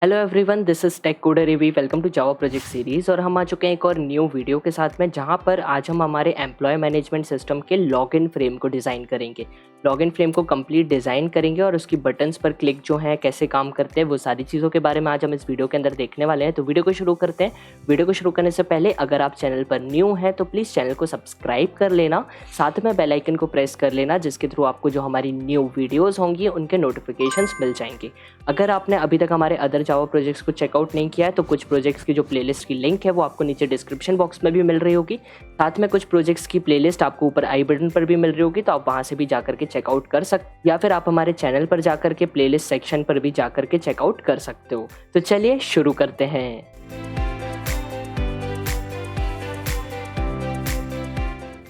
Hello everyone, this is tech coder Rivi. Welcome to Java project series. और हम आ चुके हैं एक और न्यू वीडियो के साथ में, जहां पर आज हम हमारे एम्प्लॉय मैनेजमेंट सिस्टम के लॉगिन फ्रेम को डिज़ाइन करेंगे। लॉगिन फ्रेम को कंप्लीट डिज़ाइन करेंगे और उसकी बटन्स पर क्लिक जो हैं कैसे काम करते हैं, वो सारी चीज़ों के बारे में आज हम इस वीडियो के अंदर देखने वाले हैं। तो वीडियो को शुरू करते हैं। वीडियो को शुरू करने से पहले अगर आप चैनल पर न्यू हैं तो प्लीज़ चैनल को सब्सक्राइब कर लेना, साथ में बेल आइकन को प्रेस कर लेना, जिसके थ्रू आपको जो हमारी न्यू वीडियोज़ होंगी उनके नोटिफिकेशंस मिल जाएंगे। अगर आपने अभी तक हमारे अदर जावा प्रोजेक्ट्स को चेकआउट नहीं किया है तो कुछ प्रोजेक्ट्स की जो प्लेलिस्ट की लिंक है वो आपको नीचे डिस्क्रिप्शन बॉक्स में भी मिल रही होगी। साथ में कुछ प्रोजेक्ट्स की प्लेलिस्ट आपको ऊपर आई बटन पर भी मिल रही होगी, तो आप वहां से भी जाकर के चेकआउट कर सकते, या फिर आप हमारे चैनल पर जाकर के प्लेलिस्ट सेक्शन पर भी जाकर के चेकआउट कर सकते हो। तो चलिए शुरू करते हैं।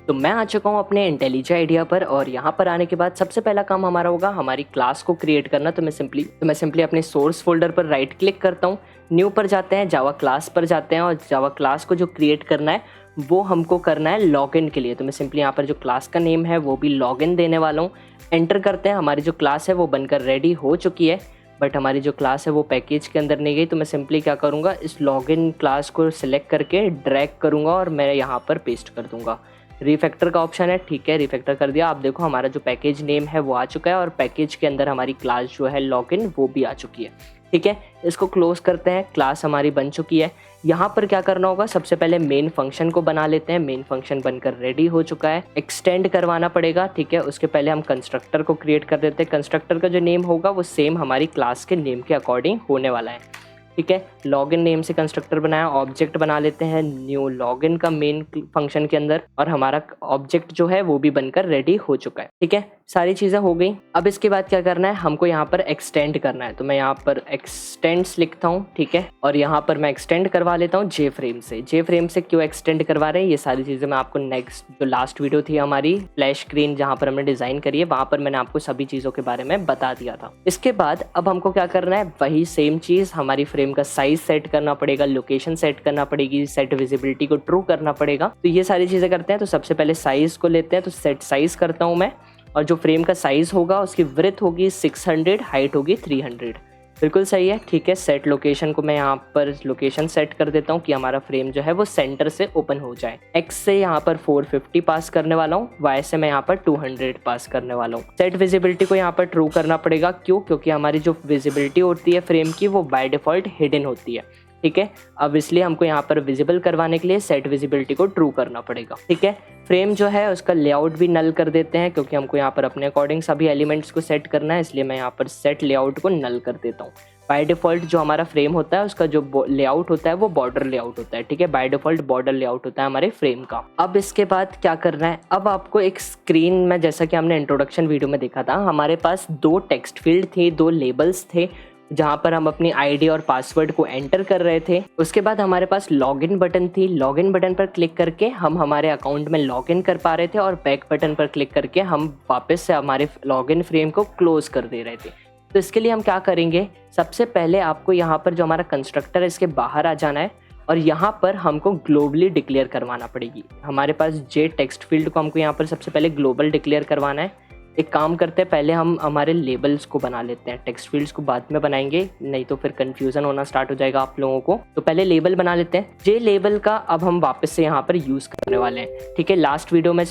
तो मैं आ चुका हूँ अपने इंटेलिजेंट आइडिया पर, और यहाँ पर आने के बाद सबसे पहला काम हमारा होगा हमारी क्लास को क्रिएट करना। तो मैं सिंपली अपने सोर्स फोल्डर पर राइट क्लिक करता हूँ, न्यू पर जाते हैं, जावा क्लास पर जाते हैं, और जावा क्लास को जो क्रिएट करना है वो हमको करना है लॉगिन के लिए। तो मैं सिंपली यहाँ पर जो क्लास का नेम है वो भी लॉगिन देने वाला हूँ। एंटर करते हैं। हमारी जो क्लास है वो बनकर रेडी हो चुकी है, बट हमारी जो क्लास है वो पैकेज के अंदर नहीं गई। तो मैं सिंपली क्या करूँगा, इस लॉगिन क्लास को सिलेक्ट करके ड्रैग करूँगा और मैं यहाँ पर पेस्ट कर दूँगा। रिफैक्टर का ऑप्शन है, ठीक है, रिफैक्टर कर दिया। आप देखो हमारा जो पैकेज नेम है वो आ चुका है, और पैकेज के अंदर हमारी क्लास जो है लॉगिन वो भी आ चुकी है। ठीक है, इसको क्लोज करते हैं। क्लास हमारी बन चुकी है। यहाँ पर क्या करना होगा, सबसे पहले मेन फंक्शन को बना लेते हैं। मेन फंक्शन बनकर रेडी हो चुका है, एक्सटेंड करवाना पड़ेगा। ठीक है, उसके पहले हम कंस्ट्रक्टर को क्रिएट कर देते हैं। कंस्ट्रक्टर का जो नेम होगा वो सेम हमारी क्लास के नेम के अकॉर्डिंग होने वाला है। ठीक है, लॉगिन नेम से कंस्ट्रक्टर बनाया, ऑब्जेक्ट बना लेते हैं न्यू लॉगिन का मेन फंक्शन के अंदर, और हमारा ऑब्जेक्ट जो है वो भी बनकर रेडी हो चुका है। ठीक है, सारी चीज़ें हो गई। अब इसके बाद क्या करना है, हमको यहाँ पर एक्सटेंड करना है। तो मैं यहाँ पर एक्सटेंड्स लिखता हूँ, ठीक है, और यहाँ पर मैं एक्सटेंड करवा लेता हूँ जे फ्रेम से। जे फ्रेम से क्यों एक्सटेंड करवा रहे हैं, ये सारी चीज़ें मैं आपको नेक्स्ट जो लास्ट वीडियो थी हमारी फ्लैश स्क्रीन जहाँ पर हमने डिज़ाइन करी है, वहाँ पर मैंने आपको सभी चीज़ों के बारे में बता दिया था। इसके बाद अब हमको क्या करना है, वही सेम चीज़, हमारी फ्रेम का साइज सेट करना पड़ेगा, लोकेशन सेट करना पड़ेगी, सेट विजिबिलिटी को ट्रू करना पड़ेगा। तो ये सारी चीज़ें करते हैं। तो सबसे पहले साइज को लेते हैं, तो सेट साइज करता हूँ मैं, और जो फ्रेम का साइज होगा उसकी विड्थ होगी 600, हाइट होगी 300। बिल्कुल सही है। ठीक है, सेट लोकेशन को मैं यहाँ पर लोकेशन सेट कर देता हूँ कि हमारा फ्रेम जो है वो सेंटर से ओपन हो जाए। एक्स से यहाँ पर 450 पास करने वाला हूँ, वाई से मैं यहाँ पर 200 पास करने वाला हूँ। सेट विजिबिलिटी को यहाँ पर ट्रू करना पड़ेगा, क्यों, क्योंकि हमारी जो विजिबिलिटी होती है फ्रेम की वो बाय डिफॉल्ट हिडन होती है। ठीक है, अब इसलिए हमको यहाँ पर विजिबल करवाने के लिए सेट विजिबिलिटी को ट्रू करना पड़ेगा। ठीक है, फ्रेम जो है उसका लेआउट भी नल कर देते हैं, क्योंकि हमको यहाँ पर अपने अकॉर्डिंग सभी एलिमेंट्स को सेट करना है, इसलिए मैं यहाँ पर सेट लेआउट को नल कर देता हूँ। बाय डिफॉल्ट जो हमारा फ्रेम होता है उसका जो लेआउट होता है वो बॉर्डर लेआउट होता है। ठीक है, बाय डिफॉल्ट बॉर्डर लेआउट होता है हमारे फ्रेम का। अब इसके बाद क्या करना है, अब आपको एक स्क्रीन में, जैसा कि हमने इंट्रोडक्शन वीडियो में देखा था, हमारे पास दो टेक्स्ट फील्ड थे, दो लेबल्स थे, जहाँ पर हम अपनी आईडी और पासवर्ड को एंटर कर रहे थे। उसके बाद हमारे पास लॉगिन बटन थी। लॉगिन बटन पर क्लिक करके हम हमारे अकाउंट में लॉगिन कर पा रहे थे, और बैक बटन पर क्लिक करके हम वापस से हमारे लॉगिन फ्रेम को क्लोज कर दे रहे थे। तो इसके लिए हम क्या करेंगे, सबसे पहले आपको यहाँ पर जो हमारा कंस्ट्रक्टर है इसके बाहर आ जाना है, और यहाँ पर हमको ग्लोबली डिक्लेयर करवाना पड़ेगी। हमारे पास जे टेक्स्ट फील्ड को हमको यहाँ पर सबसे पहले ग्लोबल डिक्लेयर करवाना है। एक काम करते हैं, पहले हम हमारे लेबल्स को बना लेते हैं, टेक्स्ट फील्ड्स को बाद में बनाएंगे, नहीं तो फिर कंफ्यूजन होना स्टार्ट हो जाएगा आप लोगों को। तो पहले लेबल बना लेते हैं। जे लेबल का अब हम वापस से यहाँ पर यूज़ करने वाले हैं। ठीक है, लास्ट वीडियो में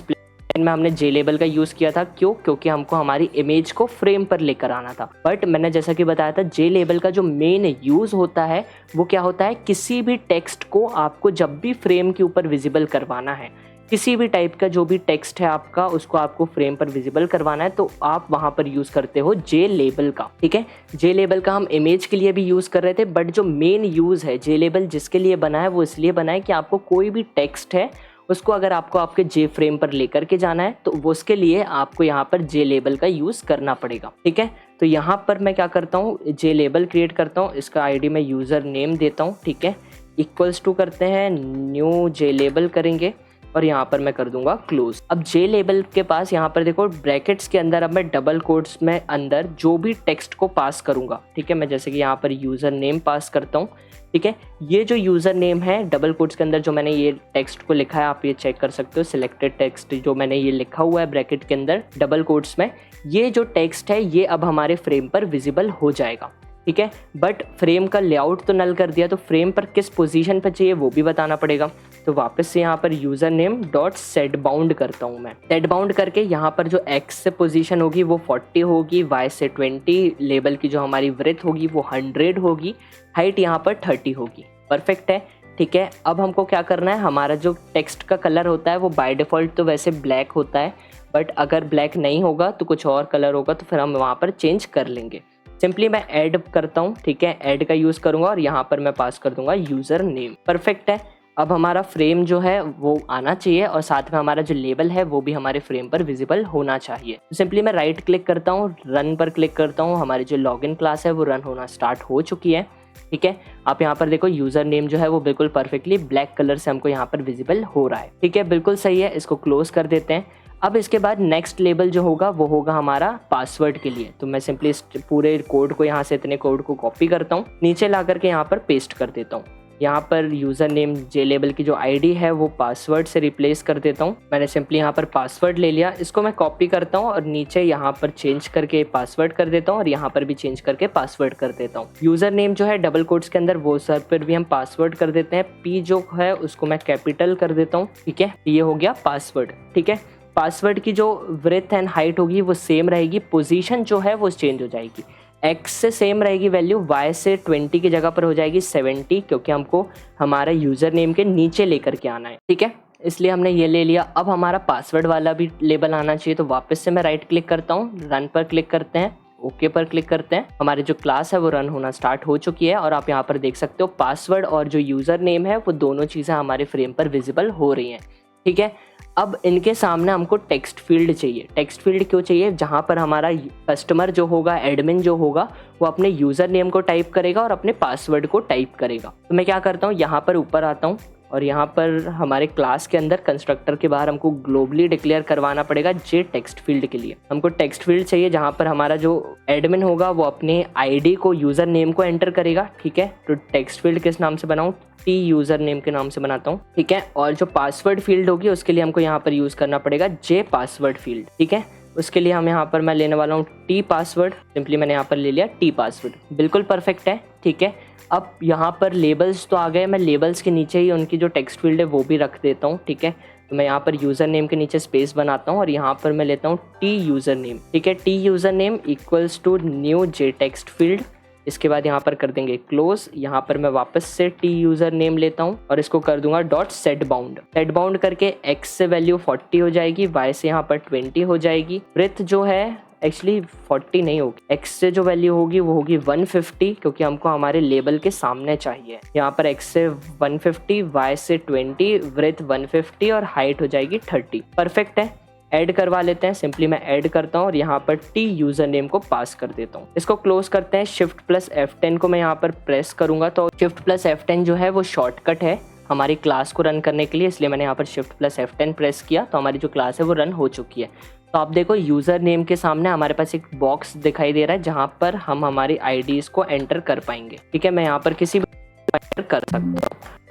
हमने जे लेबल का यूज़ किया था, क्यों, क्योंकि हमको हमारी इमेज को फ्रेम पर लेकर आना था। बट मैंने जैसा कि बताया था, जे लेबल का जो मेन यूज़ होता है वो क्या होता है, किसी भी टेक्स्ट को आपको जब भी फ्रेम के ऊपर विजिबल करवाना है, किसी भी टाइप का जो भी टेक्स्ट है आपका, उसको आपको फ्रेम पर विजिबल करवाना है, तो आप वहां पर यूज़ करते हो जे लेबल का। ठीक है, जे लेबल का हम इमेज के लिए भी यूज़ कर रहे थे, बट जो मेन यूज़ है जे लेबल जिसके लिए बना है वो इसलिए बना है कि आपको कोई भी टेक्स्ट है उसको अगर आपको आपके जे फ्रेम पर लेकर के जाना है तो वो उसके लिए आपको यहाँ पर जे लेबल का यूज़ करना पड़ेगा। ठीक है, तो यहाँ पर मैं क्या करता हूँ, जे लेबल क्रिएट करता हूँ, इसका आईडी में यूज़र नेम देता हूँ। ठीक है, इक्वल्स टू करते हैं, न्यू जे लेबल करेंगे, और यहाँ पर मैं कर दूंगा क्लोज। अब जे लेबल के पास यहाँ पर देखो ब्रैकेट्स के अंदर अब मैं डबल कोट्स में अंदर जो भी टेक्स्ट को पास करूंगा। ठीक है, मैं जैसे कि यहाँ पर यूज़र नेम पास करता हूँ। ठीक है, ये जो यूज़र नेम है डबल कोट्स के अंदर जो मैंने ये टेक्स्ट को लिखा है, आप ये चेक कर सकते हो, सिलेक्टेड टेक्स्ट जो मैंने ये लिखा हुआ है ब्रैकेट के अंदर डबल कोट्स में, ये जो टेक्स्ट है ये अब हमारे फ्रेम पर विजिबल हो जाएगा। ठीक है। बट फ्रेम का लेआउट तो नल कर दिया, तो फ्रेम पर किस पोजीशन पर चाहिए वो भी बताना पड़ेगा। तो वापस से यहाँ पर user name dot set bound करता हूँ मैं। सेट बाउंड करके यहाँ पर जो एक्स से पोजीशन होगी वो 40 होगी, वाई से 20, लेबल की जो हमारी विड्थ होगी वो 100 होगी, हाइट यहाँ पर 30 होगी। परफेक्ट है, ठीक है। अब हमको क्या करना है, हमारा जो टेक्स्ट का कलर होता है वो बाय डिफ़ॉल्ट तो वैसे ब्लैक होता है, बट अगर ब्लैक नहीं होगा तो कुछ और कलर होगा तो फिर हम वहाँ पर चेंज कर लेंगे। सिंपली मैं ऐड करता हूँ, ठीक है, ऐड का यूज़ करूँगा और यहाँ पर मैं पास कर दूंगा यूज़र नेम। परफेक्ट है। अब हमारा फ्रेम जो है वो आना चाहिए और साथ में हमारा जो लेबल है वो भी हमारे फ्रेम पर विजिबल होना चाहिए। तो सिंपली मैं राइट क्लिक करता हूँ, रन पर क्लिक करता हूँ, हमारी जो लॉगिन क्लास है वो रन होना स्टार्ट हो चुकी है। ठीक है, आप यहाँ पर देखो यूज़र नेम जो है वो बिल्कुल परफेक्टली ब्लैक कलर से हमको यहाँ पर विजिबल हो रहा है। ठीक है, बिल्कुल सही है। इसको क्लोज कर देते हैं। अब इसके बाद नेक्स्ट लेबल जो होगा वो होगा हमारा पासवर्ड के लिए। तो मैं सिंपली इस पूरे कोड को, यहाँ से इतने कोड को कॉपी करता हूँ, नीचे ला करके यहाँ पर पेस्ट कर देता हूँ। यहाँ पर यूज़र नेम जे लेबल की जो आईडी है वो पासवर्ड से रिप्लेस कर देता हूँ। मैंने सिंपली यहाँ पर पासवर्ड ले लिया, इसको मैं कॉपी करता हूँ और नीचे यहाँ पर चेंज करके पासवर्ड कर देता हूँ और यहाँ पर भी चेंज करके पासवर्ड कर देता हूँ। यूज़र नेम जो है डबल कोट्स के अंदर वो सर पर भी हम पासवर्ड कर देते हैं। पी जो है उसको मैं कैपिटल कर देता हूँ। ठीक है, ये हो गया पासवर्ड। ठीक है, पासवर्ड की जो विड्थ एंड हाइट होगी वो सेम रहेगी, पोजीशन जो है वो चेंज हो जाएगी। एक्स से सेम रहेगी वैल्यू, वाई से 20 की जगह पर हो जाएगी 70, क्योंकि हमको हमारा यूज़र नेम के नीचे लेकर के आना है। ठीक है, इसलिए हमने ये ले लिया। अब हमारा पासवर्ड वाला भी लेबल आना चाहिए, तो वापस से मैं राइट क्लिक करता हूँ, रन पर क्लिक करते हैं, ओके पर क्लिक करते हैं। हमारी जो क्लास है वो रन होना स्टार्ट हो चुकी है और आप यहाँ पर देख सकते हो पासवर्ड और जो यूज़र नेम है वो दोनों चीज़ें हमारे फ्रेम पर विजिबल हो रही हैं। ठीक है, अब इनके सामने हमको टेक्स्ट फील्ड चाहिए। टेक्स्ट फील्ड क्यों चाहिए? जहाँ पर हमारा कस्टमर जो होगा, एडमिन जो होगा, वो अपने यूज़र नेम को टाइप करेगा और अपने पासवर्ड को टाइप करेगा। तो मैं क्या करता हूँ, यहाँ पर ऊपर आता हूँ और यहाँ पर हमारे क्लास के अंदर कंस्ट्रक्टर के बाहर हमको ग्लोबली डिक्लेयर करवाना पड़ेगा जे टेक्स्ट फील्ड के लिए। हमको टेक्स्ट फील्ड चाहिए जहाँ पर हमारा जो एडमिन होगा वो अपने आईडी को, यूज़र नेम को एंटर करेगा। ठीक है, तो टेक्स्ट फील्ड किस नाम से बनाऊँ? टी यूज़र नेम के नाम से बनाता हूँ। ठीक है, और जो पासवर्ड फील्ड होगी उसके लिए हमको यहाँ पर यूज़ करना पड़ेगा जे पासवर्ड फील्ड। ठीक है, उसके लिए हम यहाँ पर मैं लेने वाला हूँ टी पासवर्ड। सिंपली मैंने यहाँ पर ले लिया टी पासवर्ड, बिल्कुल परफेक्ट है। ठीक है, अब यहाँ पर लेबल्स तो आ गए, मैं लेबल्स के नीचे ही उनकी जो टेक्स्ट फील्ड है वो भी रख देता हूँ। ठीक है, तो मैं यहाँ पर यूज़र नेम के नीचे स्पेस बनाता हूँ और यहाँ पर मैं लेता हूँ टी यूज़र नेम। ठीक है, T user name equals to new J text field. इसके बाद यहाँ पर कर देंगे क्लोज। यहाँ पर मैं वापस से टी यूज़र नेम लेता हूँ और इसको कर दूंगा dot set bound. Set bound करके एक्स से वैल्यू 40 हो जाएगी, वाई से यहाँ पर 20 हो जाएगी। ब्रेथ जो है एक्चुअली 40 नहीं होगी, एक्स से जो वैल्यू होगी वो होगी 150, क्योंकि हमको हमारे लेबल के सामने चाहिए। यहाँ पर एक्स से 150, वाई से 20, ब्रेथ 150 और हाइट हो जाएगी 30। परफेक्ट है, ऐड करवा लेते हैं। सिंपली मैं ऐड करता हूँ और यहाँ पर टी यूज़र नेम को पास कर देता हूँ। इसको क्लोज करते हैं। शिफ्ट प्लस F10 को मैं यहाँ पर प्रेस करूँगा, तो शिफ्ट प्लस F10 जो है वो शॉर्टकट है हमारी क्लास को रन करने के लिए, इसलिए मैंने यहाँ पर शिफ्ट प्लस F10 प्रेस किया, तो हमारी जो क्लास है वो रन हो चुकी है। तो आप देखो यूज़र नेम के सामने हमारे पास एक बॉक्स दिखाई दे रहा है जहाँ पर हम हमारी आईडीज़ को एंटर कर पाएंगे। ठीक है, मैं यहाँ पर किसी भी एंटर कर सकता हूँ।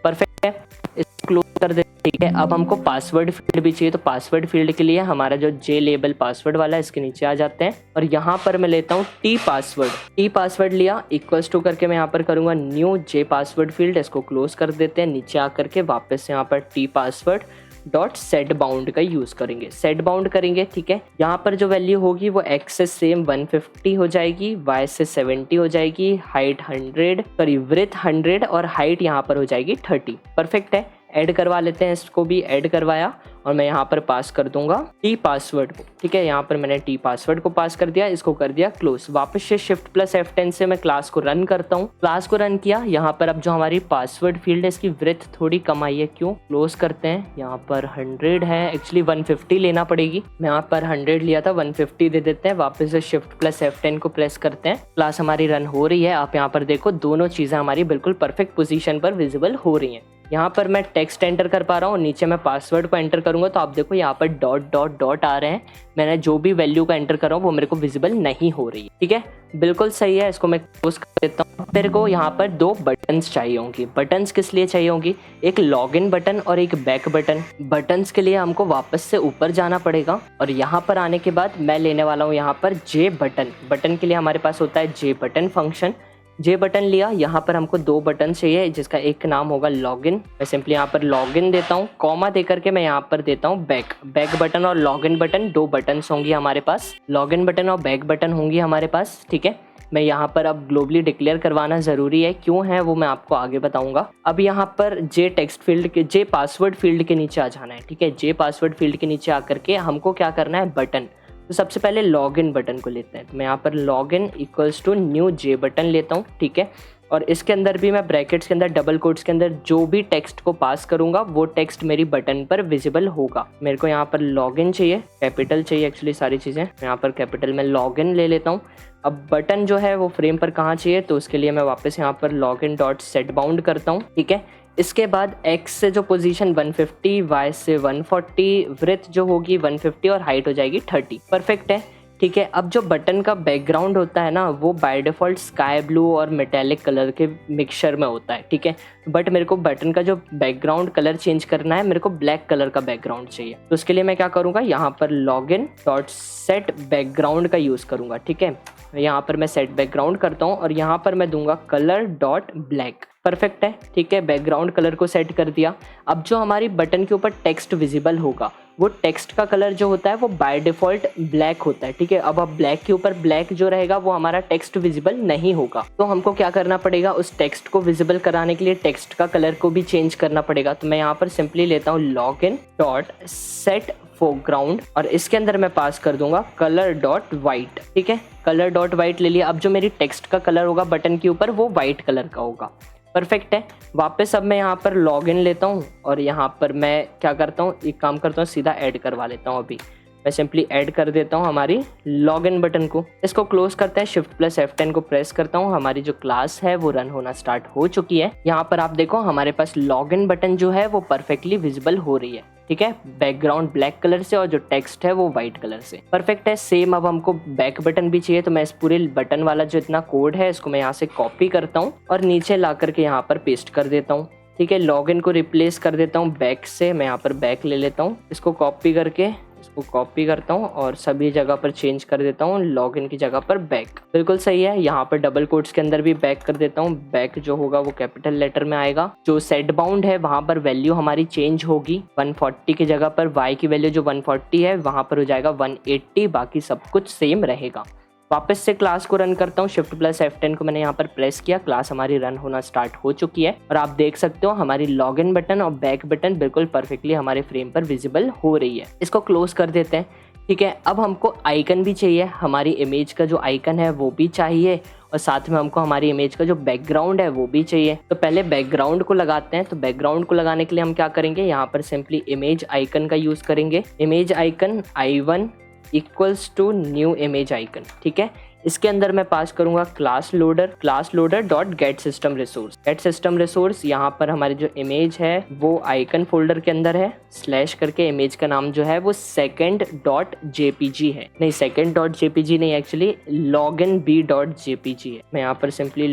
परफेक्ट है, इसको क्लोज कर देते हैं। ठीक है, अब हमको पासवर्ड फील्ड भी चाहिए, तो पासवर्ड फील्ड के लिए हमारा जो जे लेबल पासवर्ड वाला है इसके नीचे आ जाते हैं और यहाँ पर मैं लेता हूँ टी पासवर्ड। टी पासवर्ड लिया, इक्वल्स टू करके मैं यहाँ पर करूँगा न्यू जे पासवर्ड फील्ड। इसको क्लोज कर देते हैं। नीचे आकर के वापस से यहाँ पर T password dot set bound का यूज़ करेंगे, सेट बाउंड करेंगे। ठीक है, यहाँ पर जो वैल्यू होगी वो एक्स से सेम 150 हो जाएगी, वाई से 70 हो जाएगी, हाइट 100, सॉरी विड्थ 100 और हाइट यहाँ पर हो जाएगी 30। परफेक्ट है, ऐड करवा लेते हैं। इसको भी ऐड करवाया और मैं यहाँ पर पास कर दूंगा टी पासवर्ड को। ठीक है, यहाँ पर मैंने टी पासवर्ड को पास कर दिया, इसको कर दिया क्लोज। वापस से शिफ्ट प्लस F10 से मैं क्लास को रन करता हूँ। क्लास को रन किया, यहाँ पर अब जो हमारी पासवर्ड फील्ड है इसकी विड्थ थोड़ी कम आई है, क्यों? क्लोज करते हैं। यहाँ पर 100 है, एक्चुअली 150 लेना पड़ेगी, मैं यहाँ पर 100 लिया था, 150 दे देते हैं। वापस से शिफ्ट प्लस F10 को प्रेस करते हैं। क्लास हमारी रन हो रही है। आप यहाँ पर देखो दोनों चीज़ें हमारी बिल्कुल परफेक्ट पोजीशन पर विजिबल हो रही हैं। यहाँ पर मैं टेक्स्ट एंटर कर पा रहा हूँ, नीचे मैं पासवर्ड को एंटर करूँगा तो आप देखो यहाँ पर डॉट डॉट डॉट आ रहे हैं। मैंने जो भी वैल्यू का एंटर कर रहा हूँ वो मेरे को विजिबल नहीं हो रही है। ठीक है, बिल्कुल सही है। इसको मैं क्लोज कर देता हूँ। मेरे को यहाँ पर दो बटन्स चाहिए होंगी। बटन्स किस लिए चाहिए होंगी? एक लॉगिन बटन और एक बैक बटन। बटन्स के लिए हमको वापस से ऊपर जाना पड़ेगा और यहाँ पर आने के बाद मैं लेने वाला हूँ यहाँ पर जे बटन। बटन के लिए हमारे पास होता है जे बटन फंक्शन। जे बटन लिया, यहाँ पर हमको 2 बटन चाहिए जिसका एक नाम होगा लॉगिन। मैं सिंपली यहाँ पर लॉगिन देता हूँ, कॉमा दे करके मैं यहाँ पर देता हूँ बैक बटन और लॉगिन बटन, 2 बटन्स होंगी हमारे पास, लॉगिन बटन और बैक बटन होंगी हमारे पास। ठीक है, मैं यहाँ पर अब ग्लोबली डिक्लेयर करवाना ज़रूरी है, क्यों है वो मैं आपको आगे बताऊंगा। अब यहाँ पर जे टेक्स्ट फील्ड के, जे पासवर्ड फील्ड के नीचे आ जाना है। ठीक है, जे पासवर्ड फील्ड के नीचे आकर के हमको क्या करना है, बटन। तो सबसे पहले लॉगिन बटन को लेते हैं, तो मैं यहाँ पर login equals to new J button लेता हूँ। ठीक है, और इसके अंदर भी मैं ब्रैकेट्स के अंदर, डबल कोट्स के अंदर जो भी टेक्स्ट को पास करूंगा वो टेक्स्ट मेरी बटन पर विजिबल होगा। मेरे को यहाँ पर लॉगिन चाहिए, कैपिटल चाहिए एक्चुअली सारी चीज़ें, मैं यहाँ पर कैपिटल में लॉगिन ले लेता हूँ। अब बटन जो है वो फ्रेम पर कहाँ चाहिए, तो उसके लिए मैं वापस यहाँ पर लॉगिन डॉट सेट बाउंड करता हूँ। ठीक है, इसके बाद एक्स से जो पोजीशन 150, वाई से 140, विड्थ जो होगी 150 और हाइट हो जाएगी 30। परफेक्ट है। ठीक है, अब जो बटन का बैकग्राउंड होता है ना, वो बाय डिफ़ॉल्ट स्काई ब्लू और मेटेलिक कलर के मिक्सचर में होता है। ठीक है, बट मेरे को बटन का जो बैकग्राउंड कलर चेंज करना है, मेरे को ब्लैक कलर का बैकग्राउंड चाहिए। तो उसके लिए मैं क्या करूँगा, यहाँ पर लॉगिन डॉट सेट बैकग्राउंड का यूज़ करूँगा। ठीक है, यहाँ पर मैं सेट बैकग्राउंड करता हूँ और यहाँ पर मैं दूंगा कलर डॉट ब्लैक। परफेक्ट है। ठीक है, बैकग्राउंड कलर को सेट कर दिया। अब जो हमारी बटन के ऊपर टेक्स्ट विजिबल होगा, वो टेक्स्ट का कलर जो होता है वो बाय डिफ़ॉल्ट ब्लैक होता है। ठीक है, अब ब्लैक के ऊपर ब्लैक जो रहेगा वो हमारा टेक्स्ट विजिबल नहीं होगा। तो हमको क्या करना पड़ेगा, उस टेक्स्ट को विजिबल कराने के लिए टेक्स्ट का कलर को भी चेंज करना पड़ेगा। तो मैं यहाँ पर सिंपली लेता हूँ लॉगिन डॉट सेट फोरग्राउंड और इसके अंदर मैं पास कर दूंगा कलर डॉट वाइट। ठीक है, कलर डॉट वाइट ले लिया। अब जो मेरी टेक्स्ट का कलर होगा बटन के ऊपर वो वाइट कलर का होगा। परफेक्ट है। वापस अब मैं यहाँ पर लॉगिन लेता हूँ और यहाँ पर मैं क्या करता हूँ, एक काम करता हूँ, सीधा ऐड करवा लेता हूँ। अभी मैं सिंपली ऐड कर देता हूँ हमारी लॉगिन बटन को। इसको क्लोज करते हैं, शिफ्ट प्लस F10 को प्रेस करता हूँ। हमारी जो क्लास है वो रन होना स्टार्ट हो चुकी है। यहाँ पर आप देखो हमारे पास लॉगिन बटन जो है वो परफेक्टली विजिबल हो रही है। ठीक है, बैकग्राउंड ब्लैक कलर से और जो टेक्स्ट है वो वाइट कलर से। परफेक्ट है। सेम अब हमको बैक बटन भी चाहिए, तो मैं इस पूरे बटन वाला जो इतना कोड है इसको मैं यहाँ से कॉपी करता हूँ और नीचे ला करके यहाँ पर पेस्ट कर देता हूँ। ठीक है, लॉगिन को रिप्लेस कर देता हूँ बैक से। मैं यहाँ पर बैक ले लेता हूँ, इसको कॉपी करके इसको कॉपी करता हूँ और सभी जगह पर चेंज कर देता हूँ, लॉगिन की जगह पर बैक। बिल्कुल सही है। यहाँ पर डबल कोट्स के अंदर भी बैक कर देता हूँ। बैक जो होगा वो कैपिटल लेटर में आएगा। जो सेट बाउंड है वहां पर वैल्यू हमारी चेंज होगी। 140 की जगह पर y की वैल्यू जो 140 है वहां पर हो जाएगा 180। बाकी सब कुछ सेम रहेगा। वापस से क्लास को रन करता हूँ, शिफ्ट प्लस F10 को मैंने यहाँ पर प्रेस किया। क्लास हमारी रन होना स्टार्ट हो चुकी है और आप देख सकते हो हमारी लॉगिन बटन और बैक बटन बिल्कुल परफेक्टली हमारे फ्रेम पर विजिबल हो रही है। इसको क्लोज कर देते हैं। ठीक है, अब हमको आइकन भी चाहिए, हमारी इमेज का जो आइकन है वो भी चाहिए और साथ में हमको हमारी इमेज का जो बैकग्राउंड है वो भी चाहिए। तो पहले बैकग्राउंड को लगाते हैं। तो बैकग्राउंड को लगाने के लिए हम क्या करेंगे, यहाँ पर सिंपली इमेज आइकन का यूज़ करेंगे। Image icon I1 equals to new image icon. ठीक है, इसके अंदर मैं पास करूंगा class loader dot get system resource. Get system resource यहाँ पर हमारी जो इमेज है वो आइकन फोल्डर के अंदर है। स्लैश करके इमेज का नाम जो है वो second डॉट जेपीजी है। नहीं, second डॉट जेपीजी नहीं, actually login B dot JPG है। मैं यहाँ पर simply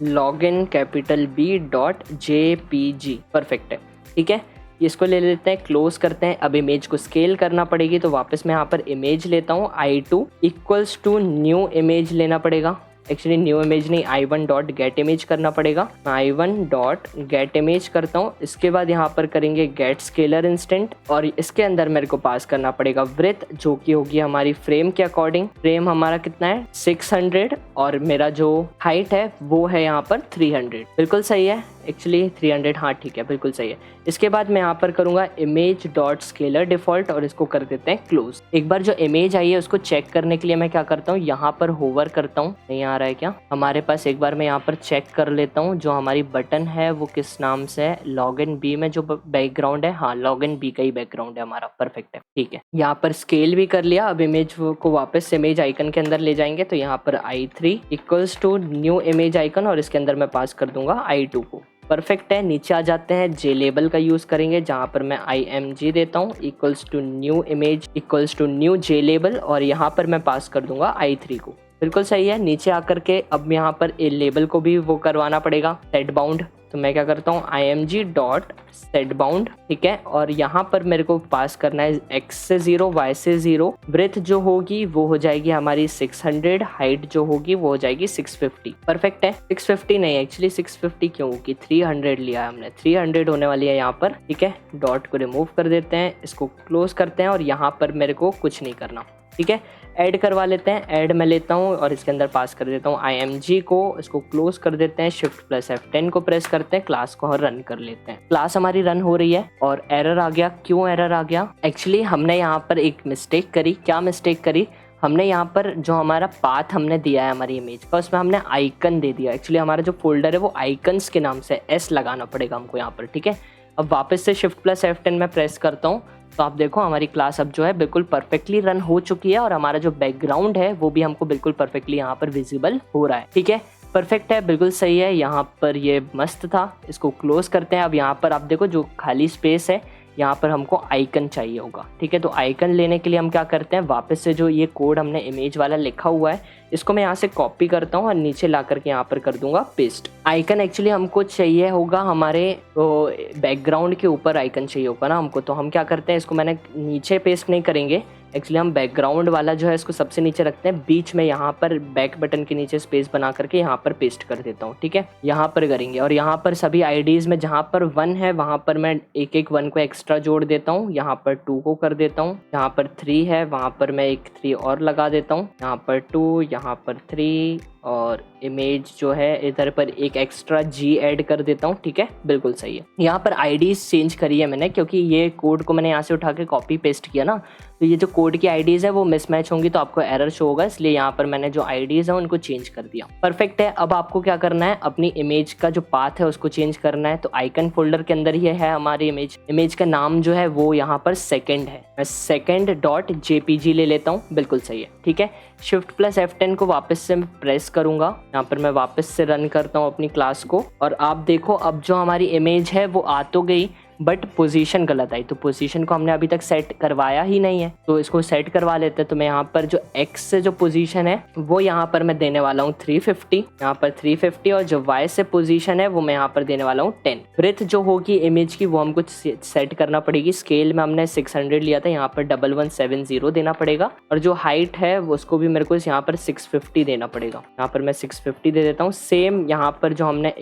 login capital B dot JPG. Perfect है। ठीक है, इसको ले लेते हैं, क्लोज करते हैं। अब इमेज को स्केल करना पड़ेगी, तो वापस मैं यहाँ पर इमेज लेता हूँ। I2 equals to new image लेना पड़ेगा। एक्चुअली न्यू इमेज नहीं, I1 डॉट गेट इमेज करना पड़ेगा। मैं I1 डॉट गेट इमेज करता हूँ। इसके बाद यहाँ पर करेंगे गेट स्केलर इंस्टेंट और इसके अंदर मेरे को पास करना पड़ेगा विड्थ, जो कि होगी हमारी फ्रेम के अकॉर्डिंग। फ्रेम हमारा कितना है 600 और मेरा जो हाइट है वो है यहाँ पर 300। बिल्कुल सही है, एक्चुअली 300, हाँ ठीक है, बिल्कुल सही है। इसके बाद मैं यहाँ पर करूँगा इमेज डॉट स्केलर डिफॉल्ट और इसको कर देते हैं क्लोज। एक बार जो इमेज आई है उसको चेक करने के लिए मैं क्या करता हूँ, यहाँ पर होवर करता हूँ। नहीं आ रहा है क्या हमारे पास, एक बार मैं यहाँ पर चेक कर लेता हूँ जो हमारी बटन है वो किस नाम से है। लॉगिन बी में जो बैकग्राउंड है, हाँ लॉगिन बी का ही बैकग्राउंड है हमारा। परफेक्ट है। ठीक है, यहाँ पर स्केल भी कर लिया। अब इमेज को वापस इमेज आइकन के अंदर ले जाएंगे, तो यहाँ पर I3 equals to new image icon और इसके अंदर मैं पास कर दूंगा I2 को। परफेक्ट है। नीचे आ जाते हैं, जे लेबल का यूज़ करेंगे, जहाँ पर मैं IMG देता हूँ equals to new image equals to new J label और यहाँ पर मैं पास कर दूंगा I3 को। बिल्कुल सही है। नीचे आकर के अब यहाँ पर ए लेबल को भी वो करवाना पड़ेगा सेट बाउंड। तो मैं क्या करता हूँ img.setBound, ठीक है। और यहाँ पर मेरे को पास करना है x से 0, y से 0। ब्रेथ जो होगी वो हो जाएगी हमारी 600, हाइट जो होगी वो हो जाएगी 650। परफेक्ट है। 650 नहीं, एक्चुअली 650 क्यों, कि 300 लिया है हमने, 300 होने वाली है यहाँ पर, ठीक है। डॉट को रिमूव कर देते हैं, इसको क्लोज करते हैं और यहाँ पर मेरे को कुछ नहीं करना, ठीक है। ऐड करवा लेते हैं, ऐड मैं लेता हूँ और इसके अंदर पास कर देता हूँ img को, इसको क्लोज कर देते हैं, Shift+F10 को प्रेस करते हैं, क्लास को रन कर लेते हैं। क्लास हमारी रन हो रही है और एरर आ गया। क्यों एरर आ गया? एक्चुअली हमने यहाँ पर एक मिस्टेक करी। क्या मिस्टेक करी? हमने यहाँ पर जो हमारा पाथ हमने दिया है हमारी इमेज का, उसमें हमने आइकन दे दिया। एक्चुअली हमारा जो फोल्डर है वो आइकन्स के नाम से, S लगाना पड़ेगा हमको यहाँ पर, ठीक है। अब वापस से Shift+F10 में प्रेस करता हूँ तो आप देखो हमारी क्लास अब जो है बिल्कुल परफेक्टली रन हो चुकी है और हमारा जो बैकग्राउंड है वो भी हमको बिल्कुल परफेक्टली यहाँ पर विजिबल हो रहा है, ठीक है। परफेक्ट है, बिल्कुल सही है। यहाँ पर ये मस्त था, इसको क्लोज करते हैं। अब यहाँ पर आप देखो जो खाली स्पेस है यहाँ पर हमको आइकन चाहिए होगा, ठीक है। तो आइकन लेने के लिए हम क्या करते हैं, वापस से जो ये कोड हमने इमेज वाला लिखा हुआ है इसको मैं यहाँ से कॉपी करता हूँ और नीचे ला करके यहाँ पर कर दूंगा पेस्ट। आइकन एक्चुअली हमको चाहिए होगा हमारे बैकग्राउंड के ऊपर आइकन चाहिए होगा ना हमको। तो हम क्या करते हैं, इसको मैंने नीचे पेस्ट नहीं करेंगे, एक्चुअली हम बैकग्राउंड वाला जो है इसको सबसे नीचे रखते हैं, बीच में यहाँ पर बैक बटन के नीचे स्पेस बना करके यहाँ पर पेस्ट कर देता हूँ, ठीक है। यहाँ पर करेंगे और यहाँ पर सभी आईडीज में जहाँ पर 1 है वहाँ पर मैं एक 1 को एक्स्ट्रा जोड़ देता हूँ। यहाँ पर 2 को कर देता हूँ, यहाँ पर 3 है वहाँ पर मैं एक 3 और लगा देता हूँ, यहाँ पर 2, यहाँ पर 3 और इमेज जो है इधर पर एक एक्स्ट्रा G ऐड कर देता हूँ, ठीक है। बिल्कुल सही है। यहाँ पर आईडीज चेंज करी है मैंने क्योंकि ये कोड को मैंने यहाँ से उठा के कॉपी पेस्ट किया ना, तो ये जो कोड की आईडीज है वो मिसमैच होंगी तो आपको एरर शो होगा, इसलिए यहाँ पर मैंने जो आईडीज है उनको चेंज कर दिया। परफेक्ट है। अब आपको क्या करना है, अपनी इमेज का जो पाथ है उसको चेंज करना है। तो आइकन फोल्डर के अंदर ही है हमारी इमेज का नाम जो है वो यहाँ पर सेकंड है, मैं second.jpg ले लेता हूँ। बिल्कुल सही है, ठीक है। Shift+F10 को वापस से प्रेस करूंगा, यहाँ पर मैं वापस से रन करता हूँ अपनी क्लास को और आप देखो अब जो हमारी इमेज है वो आ तो गई बट पोजीशन गलत आई। तो पोजीशन को हमने अभी तक सेट करवाया ही नहीं है, तो इसको सेट करवा लेते हैं। तो मैं यहाँ पर जो एक्स से जो पोजीशन है वो यहाँ पर मैं देने वाला हूँ 350, यहाँ पर 350 और जो वाई से पोजीशन है वो मैं यहाँ पर देने वाला हूँ 10। ब्रेथ जो होगी इमेज की वो हमको सेट करना पड़ेगी। स्केल में हमने 600 लिया था, यहाँ पर 1170 देना पड़ेगा और जो हाइट है वो उसको भी मेरे को यहाँ पर 650 देना पड़ेगा। यहाँ पर मैं 650 दे देता हूँ। सेम यहाँ पर जो हमने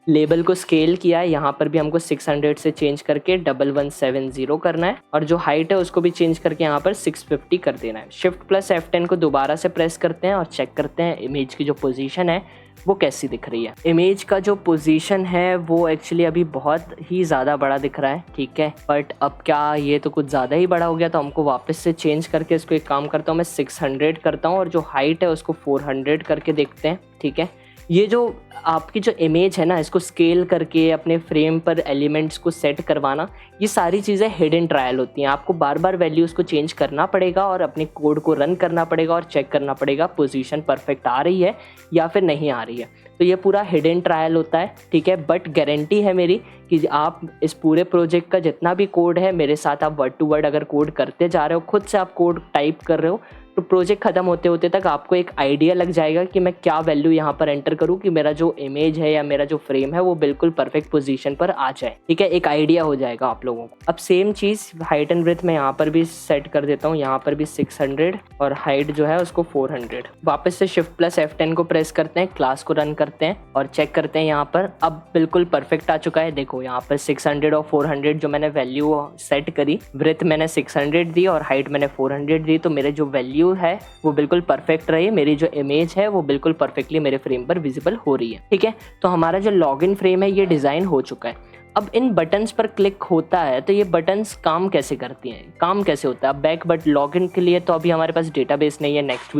लेबल को स्केल किया है यहाँ पर भी हमको 600 से चेंज करके 1170 करना है और जो हाइट है उसको भी चेंज करके यहाँ पर 650 कर देना है। Shift+F10 को दोबारा से प्रेस करते हैं और चेक करते हैं इमेज की जो पोजीशन है वो कैसी दिख रही है। इमेज का जो पोजीशन है वो एक्चुअली अभी बहुत ही ज़्यादा बड़ा दिख रहा है, ठीक है। बट अब क्या ये तो कुछ ज़्यादा ही बड़ा हो गया, तो हमको वापस से चेंज करके इसको एक काम करता हूँ, मैं 600 करता हूँ और जो हाइट है उसको 400 करके देखते हैं, ठीक है। ये जो आपकी जो इमेज है ना इसको स्केल करके अपने फ्रेम पर एलिमेंट्स को सेट करवाना, ये सारी चीज़ें हिडन ट्रायल होती हैं। आपको बार बार वैल्यूज़ को चेंज करना पड़ेगा और अपने कोड को रन करना पड़ेगा और चेक करना पड़ेगा पोजीशन परफेक्ट आ रही है या फिर नहीं आ रही है। तो ये पूरा हिडन ट्रायल होता है, ठीक है। बट गारंटी है मेरी कि आप इस पूरे प्रोजेक्ट का जितना भी कोड है मेरे साथ आप वर्ड टू वर्ड अगर कोड करते जा रहे हो, खुद से आप कोड टाइप कर रहे हो, तो प्रोजेक्ट खत्म होते होते तक आपको एक आइडिया लग जाएगा कि मैं क्या वैल्यू यहाँ पर एंटर करूँ कि मेरा जो इमेज है या मेरा जो फ्रेम है वो बिल्कुल परफेक्ट पोजीशन पर आ जाए, ठीक है। एक आइडिया हो जाएगा आप लोगों को। अब सेम चीज़ हाइट एंड ब्रेथ में यहाँ पर भी सेट कर देता हूँ, यहाँ पर भी 600 और हाइट जो है उसको 400। वापस से Shift+F10 को प्रेस करते हैं, क्लास को रन करते हैं और चेक करते हैं। यहाँ पर अब बिल्कुल परफेक्ट आ चुका है। देखो यहाँ पर 600 और 400 जो मैंने वैल्यू सेट करी, ब्रेथ मैंने 600 दी और हाइट मैंने 400 दी, तो मेरे जो वैल्यू है वो बिल्कुल परफेक्ट रही है। मेरी जो इमेज है वो बिल्कुल परफेक्टली मेरे फ्रेम पर विजिबल हो रही है, ठीक है। तो हमारा जो लॉगिन फ्रेम है ये डिजाइन हो चुका है। अब इन बटन्स पर क्लिक होता है तो ये बटन्स काम कैसे करती हैं, काम कैसे होता है। अब बैक बट लॉगिन के लिए तो अभी हमारे पास डेटाबेस नहीं है। नेक्स्ट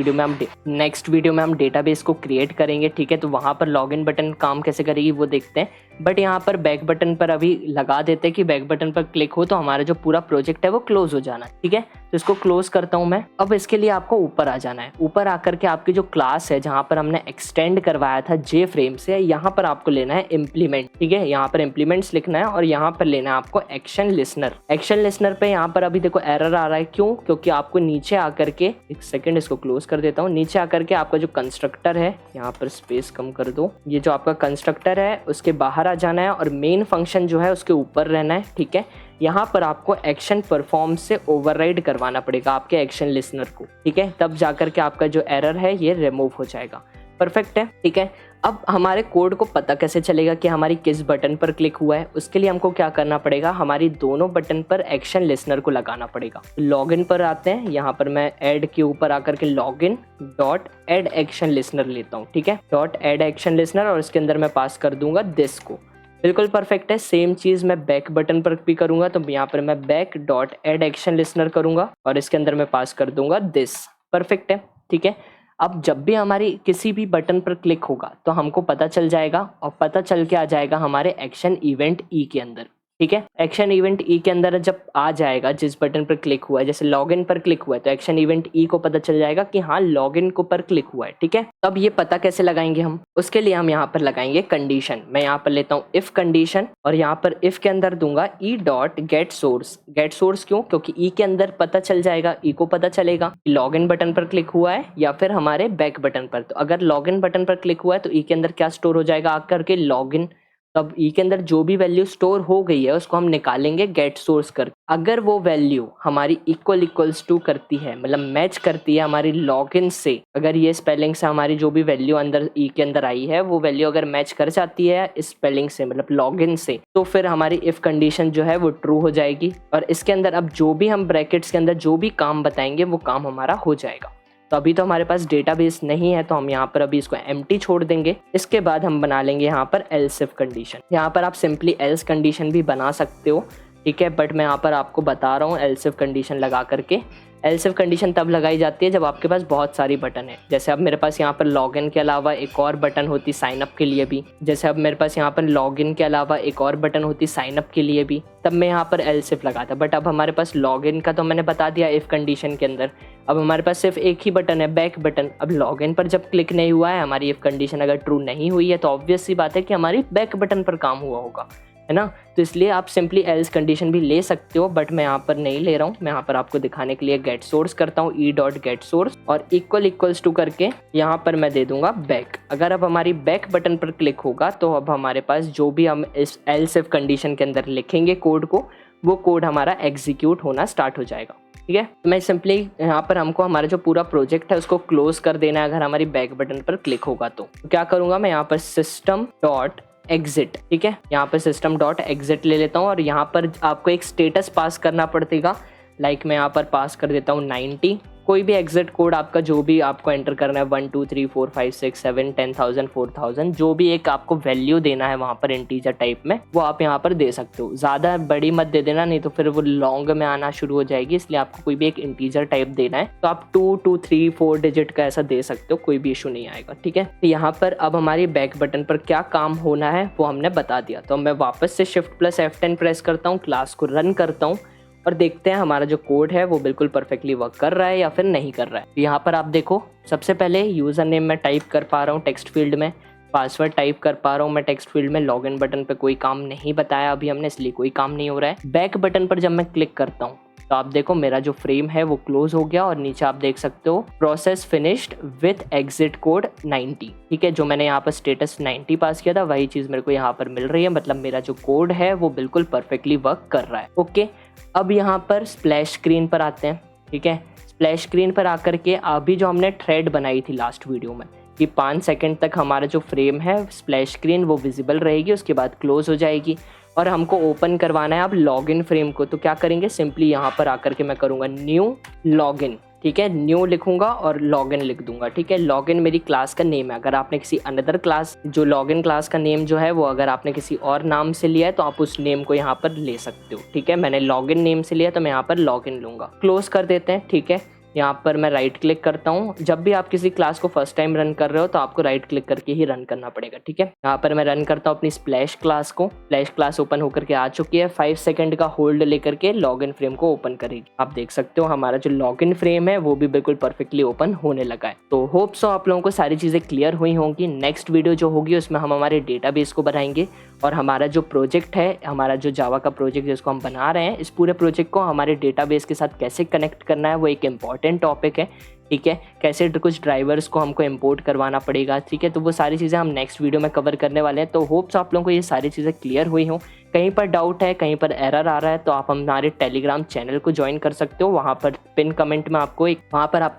वीडियो में हम डेटाबेस को क्रिएट करेंगे, ठीक है। तो वहाँ पर लॉगिन बटन काम कैसे करेगी वो देखते हैं। बट यहाँ पर बैक बटन पर अभी लगा देते हैं कि बैक बटन पर क्लिक हो तो हमारा जो पूरा प्रोजेक्ट है वो क्लोज हो जाना है। ठीक है, तो इसको क्लोज करता हूँ मैं। अब इसके लिए आपको ऊपर आ जाना है। ऊपर आकर के आपकी जो क्लास है जहाँ पर हमने एक्सटेंड करवाया था जे फ्रेम से, यहाँ पर आपको लेना है इम्प्लीमेंट। ठीक है, यहाँ पर इम्प्लीमेंट्स लिखना है और यहाँ पर लेना है आपको एक्शन लिसनर। एक्शन लिसनर पे यहाँ पर अभी देखो एरर आ रहा है, क्यों? क्योंकि आपको नीचे आकर के, एक सेकेंड इसको क्लोज कर देता हूँ, नीचे आकर के आपका जो कंस्ट्रक्टर है, यहाँ पर स्पेस कम कर दो, ये जो आपका कंस्ट्रक्टर है उसके बाहर आ जाना है और मेन फंक्शन जो है उसके ऊपर रहना है। ठीक है, यहाँ पर आपको एक्शन परफॉर्म से ओवरराइड करवाना पड़ेगा आपके एक्शन लिसनर को। ठीक है, तब जाकर के आपका जो एरर है ये रिमूव हो जाएगा। परफेक्ट है। ठीक है, अब हमारे कोड को पता कैसे चलेगा कि हमारी किस बटन पर क्लिक हुआ है? उसके लिए हमको क्या करना पड़ेगा, हमारी दोनों बटन पर एक्शन लिसनर को लगाना पड़ेगा। लॉगिन पर आते हैं, यहाँ पर मैं ऐड के ऊपर आकर के login dot add action listener लेता हूँ। ठीक है, डॉट एड एक्शन लिसनर, और इसके अंदर मैं पास कर दूंगा दिस को। बिल्कुल परफेक्ट है। सेम चीज़ मैं बैक बटन पर भी करूंगा, तो यहाँ पर मैं back dot add action listener करूंगा और इसके अंदर मैं पास कर दूंगा दिस। परफेक्ट है। ठीक है, अब जब भी हमारी किसी भी बटन पर क्लिक होगा तो हमको पता चल जाएगा और पता चल के आ जाएगा हमारे एक्शन इवेंट ई के अंदर। ठीक है, एक्शन इवेंट ई के अंदर जब आ जाएगा जिस बटन पर क्लिक हुआ है, जैसे लॉगिन पर क्लिक हुआ है तो एक्शन इवेंट ई को पता चल जाएगा कि हाँ लॉगिन को पर क्लिक हुआ है। ठीक है, अब ये पता कैसे लगाएंगे हम? उसके लिए हम यहाँ पर लगाएंगे कंडीशन। मैं यहाँ पर लेता हूँ इफ कंडीशन और यहाँ पर इफ के अंदर दूंगा E dot get source. Get source क्यों? क्योंकि ई के अंदर पता चल जाएगा, ई को पता चलेगा कि लॉगिन बटन पर क्लिक हुआ है या फिर हमारे बैक बटन पर। तो अगर लॉगिन बटन पर क्लिक हुआ है तो ई के अंदर क्या स्टोर हो जाएगा आकर के लॉगिन। तब ई के अंदर जो भी वैल्यू स्टोर हो गई है उसको हम निकालेंगे गेट सोर्स कर। अगर वो वैल्यू हमारी इक्वल्स टू करती है, मतलब मैच करती है हमारी लॉगिन से, अगर ये स्पेलिंग से हमारी जो भी वैल्यू अंदर ई के अंदर आई है वो वैल्यू अगर मैच कर जाती है इस स्पेलिंग से, मतलब लॉगिन से, तो फिर हमारी इफ कंडीशन जो है वो ट्रू हो जाएगी। और इसके अंदर अब जो भी हम ब्रैकेट्स के अंदर जो भी काम बताएंगे वो काम हमारा हो जाएगा। तो अभी तो हमारे पास डेटाबेस नहीं है तो हम यहाँ पर अभी इसको एम्प्टी छोड़ देंगे। इसके बाद हम बना लेंगे यहाँ पर एल्स इफ कंडीशन। यहाँ पर आप सिंपली एल्स कंडीशन भी बना सकते हो। ठीक है, बट मैं यहाँ पर आपको बता रहा हूँ एल्स इफ कंडीशन लगा करके। एल्स इफ कंडीशन तब लगाई जाती है जब आपके पास बहुत सारी बटन है। जैसे अब मेरे पास यहाँ पर लॉगिन के अलावा एक और बटन होती साइन अप के लिए भी, जैसे अब मेरे पास यहाँ पर लॉगिन के अलावा एक और बटन होती साइन अप के लिए भी, तब मैं यहाँ पर एल्स इफ लगाता। बट अब हमारे पास लॉगिन का तो मैंने बता दिया इफ कंडीशन के अंदर, अब हमारे पास सिर्फ एक ही बटन है बैक बटन। अब लॉगिन पर जब क्लिक नहीं हुआ है, हमारी इफ कंडीशन अगर ट्रू नहीं हुई है तो ऑब्वियस सी बात है कि हमारी बैक बटन पर काम हुआ होगा, है ना। तो इसलिए आप सिंपली एल्स कंडीशन भी ले सकते हो, बट मैं यहाँ पर नहीं ले रहा हूँ। मैं यहाँ पर आपको दिखाने के लिए गेट सोर्स करता हूँ ई डॉट गेट सोर्स और इक्वल्स टू करके यहाँ पर मैं दे दूंगा बैक। अगर अब हमारी बैक बटन पर क्लिक होगा तो अब हमारे पास जो भी हम इस एल्स इफ कंडीशन के अंदर लिखेंगे कोड को, वो कोड हमारा एग्जीक्यूट होना स्टार्ट हो जाएगा। ठीक है, तो मैं सिंपली यहाँ पर हमको हमारा जो पूरा प्रोजेक्ट है उसको क्लोज कर देना है अगर हमारी बैक बटन पर क्लिक होगा तो क्या करूँगा मैं, यहाँ पर सिस्टम डॉट एग्जिट। ठीक है, यहाँ पर सिस्टम डॉट एग्जिट ले लेता हूँ और यहाँ पर आपको एक स्टेटस पास करना पड़ेगा। लाइक मैं यहाँ पर पास कर देता हूँ 90। कोई भी एग्जिट कोड आपका जो भी आपको एंटर करना है 1 2 3 4 5 6 7 10,000 4,000 जो भी एक आपको वैल्यू देना है वहाँ पर इंटीजर टाइप में, वो आप यहाँ पर दे सकते हो। ज़्यादा बड़ी मत दे देना, नहीं तो फिर वो लॉन्ग में आना शुरू हो जाएगी। इसलिए आपको कोई भी एक इंटीजर टाइप देना है तो आप 2 2 3 4 डिजिट का ऐसा दे सकते हो, कोई भी इशू नहीं आएगा। ठीक है, तो यहाँ पर अब हमारी बैक बटन पर क्या काम होना है वो हमने बता दिया। तो मैं वापस से शिफ्ट प्लस F10 प्रेस करता हूँ, क्लास को रन करता हूँ और देखते हैं हमारा जो कोड है वो बिल्कुल परफेक्टली वर्क कर रहा है या फिर नहीं कर रहा है। यहाँ पर आप देखो, सबसे पहले यूज़र नेम मैं टाइप कर पा रहा हूँ टेक्स्ट फील्ड में, पासवर्ड टाइप कर पा रहा हूँ मैं टेक्स्ट फील्ड में। लॉगिन बटन पे कोई काम नहीं बताया अभी हमने, इसलिए कोई काम नहीं हो रहा है। बैक बटन पर जब मैं क्लिक करता हूँ तो आप देखो मेरा जो फ्रेम है वो क्लोज हो गया और नीचे आप देख सकते हो process finished with exit code 90। ठीक है, जो मैंने यहाँ पर स्टेटस 90 पास किया था वही चीज़ मेरे को यहाँ पर मिल रही है, मतलब मेरा जो कोड है वो बिल्कुल परफेक्टली वर्क कर रहा है। ओके, अब यहाँ पर स्प्लैश स्क्रीन पर आते हैं। ठीक है, स्प्लैश स्क्रीन पर आकर के अभी जो हमने थ्रेड बनाई थी लास्ट वीडियो में कि 5 सेकंड तक हमारा जो फ्रेम है स्प्लैश स्क्रीन वो विजिबल रहेगी, उसके बाद क्लोज हो जाएगी और हमको ओपन करवाना है अब लॉगिन फ्रेम को। तो क्या करेंगे, सिंपली यहाँ पर आकर के मैं करूँगा न्यू लॉगिन। ठीक है, न्यू लिखूंगा और लॉगिन लिख दूंगा। ठीक है, लॉगिन मेरी क्लास का नेम है। अगर आपने किसी अनदर क्लास, जो लॉगिन क्लास का नेम जो है वो अगर आपने किसी और नाम से लिया है तो आप उस नेम को यहाँ पर ले सकते हो। ठीक है, मैंने लॉगिन नेम से लिया तो मैं यहाँ पर लॉगिन लूंगा। क्लोज कर देते हैं। ठीक है, यहाँ पर मैं राइट क्लिक करता हूँ। जब भी आप किसी क्लास को फर्स्ट टाइम रन कर रहे हो तो आपको राइट क्लिक करके ही रन करना पड़ेगा, ठीक है। यहाँ पर मैं रन करता हूँ अपनी स्प्लैश क्लास को। स्प्लैश क्लास ओपन होकर के आ चुकी है। 5 सेकंड का होल्ड लेकर के लॉगिन फ्रेम को ओपन करेगी। आप देख सकते हो हमारा जो लॉगिन फ्रेम है वो भी बिल्कुल परफेक्टली ओपन होने लगा है। तो होप सो आप लोगों को सारी चीजें क्लियर हुई होंगी। नेक्स्ट वीडियो जो होगी उसमें हम हमारे डेटाबेस को बनाएंगे और हमारा जो प्रोजेक्ट है, हमारा जो जावा का प्रोजेक्ट जिसको हम बना रहे हैं, इस पूरे प्रोजेक्ट को हमारे डेटाबेस के साथ कैसे कनेक्ट करना है वो एक इम्पॉर्टेंट टॉपिक है, ठीक है। कैसे कुछ ड्राइवर्स को हमको इंपोर्ट करवाना पड़ेगा, ठीक है। तो वो सारी चीज़ें हम नेक्स्ट वीडियो में कवर करने वाले हैं। तो होप्स आप लोगों को ये सारी चीज़ें क्लियर हुई हों। कहीं पर डाउट है, कहीं पर एरर आ रहा है तो आप हमारे टेलीग्राम चैनल को ज्वाइन कर सकते हो। वहाँ पर पिन कमेंट में आपको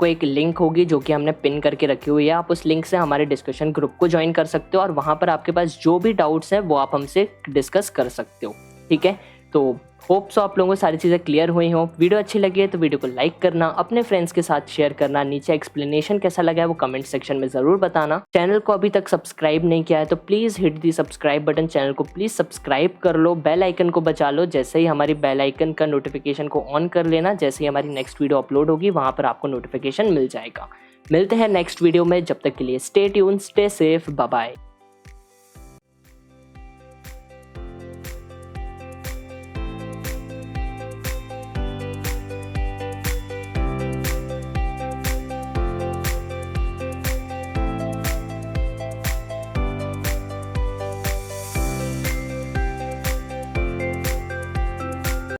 एक लिंक होगी जो कि हमने पिन करके रखी हुई है। आप उस लिंक से हमारे डिस्कशन ग्रुप को ज्वाइन कर सकते हो और वहाँ पर आपके पास जो भी डाउट्स हैं वो आप हमसे डिस्कस कर सकते हो, ठीक है। तो होप सो आप लोगों को सारी चीज़ें क्लियर हुई हों। वीडियो अच्छी लगी है तो वीडियो को लाइक करना, अपने फ्रेंड्स के साथ शेयर करना। नीचे एक्सप्लेनेशन कैसा लगा है वो कमेंट सेक्शन में ज़रूर बताना। चैनल को अभी तक सब्सक्राइब नहीं किया है तो please hit the subscribe button. Channel को प्लीज़ सब्सक्राइब कर लो, बेल आइकन को बचा लो। जैसे ही हमारी बेल आइकन का नोटिफिकेशन को ऑन कर लेना, जैसे ही हमारी नेक्स्ट वीडियो अपलोड होगी वहाँ पर आपको नोटिफिकेशन मिल जाएगा। मिलते हैं नेक्स्ट वीडियो में, जब तक के लिए stay tune, stay safe, bye bye.